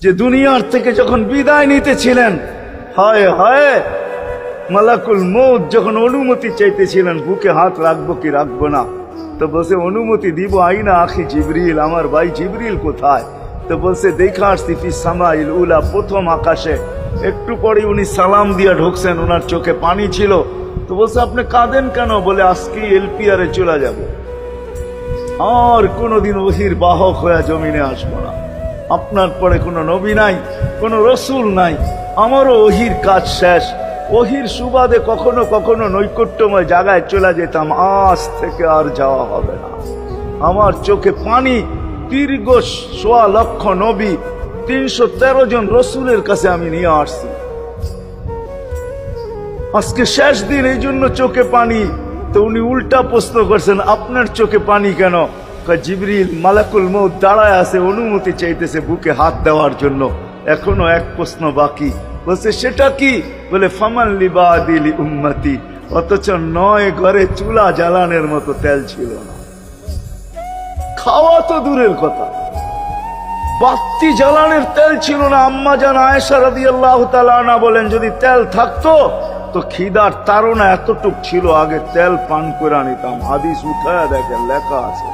যে দুনিয়ার থেকে যখন বিদায় নিতেছিলেন, হায় হায়, মালাকুল মউত যখন অনুমতি চাইতেছিলেন বুকে হাত রাখবো কি রাখবো না, তো বলছে অনুমতি দিব, আইনা আখি জিবরিল, আমার ভাই জিবরিল কোথায়? তো বলছে দেখা আসছি ফি সামাইল উলা, প্রথম আকাশে। একটু পরে উনি সালাম দিয়া ঢুকছেন, ওনার চোখে পানি ছিল। তো বলছে আপনি কাঁদেন কেন? বলে আজকে এলপিআরে চলে যাব, আর কোনোদিন ওহির বাহক হয়ে জমিনে আসবো না। আপনার পরে কোনো নবী নাই, কোনো রসুল নাই, আমারও ওহির কাজ শেষ। ওহির সুবাদে কখনো কখনো নৈকট্যময় জায়গায় চলে যেতাম, আজ থেকে আর যাওয়া হবে না। আমার চোখে পানি। দীর্ঘ ১.৫ লক্ষ নবী, ৩১৩ জন রসুলের কাছে আমি নিয়ে আসছি। আজকে শেষ দিন, এই জন্য চোখে পানি। তো উনি উল্টা প্রশ্ন করছেন, আপনার চোখে পানি কেন? জিবরিল মালাকুল মউত দাঁড়ায় আছে, অনুমতি চাইতেছে বুকে হাত দেওয়ার জন্য। এখনো এক প্রশ্ন বাকি। বলছে সেটা কি? বলে ফামান লিবাদিল উম্মতি। অথচ ৯ ঘরে চুলা জ্বালানোর মতো তেল ছিল না। খাওয়া তো দূরের কথা, বাতি জ্বালানোর তেল ছিল না। আম্মা জান আয়েশা রাদিয়াল্লাহু তাআলা আনহা বলেন, যদি তেল থাকতো তো খিদার তাড়না এতটুক ছিল, আগে তেল পান করে নিতাম। হাদিস উঠায় দেখেন, লেখা আছে।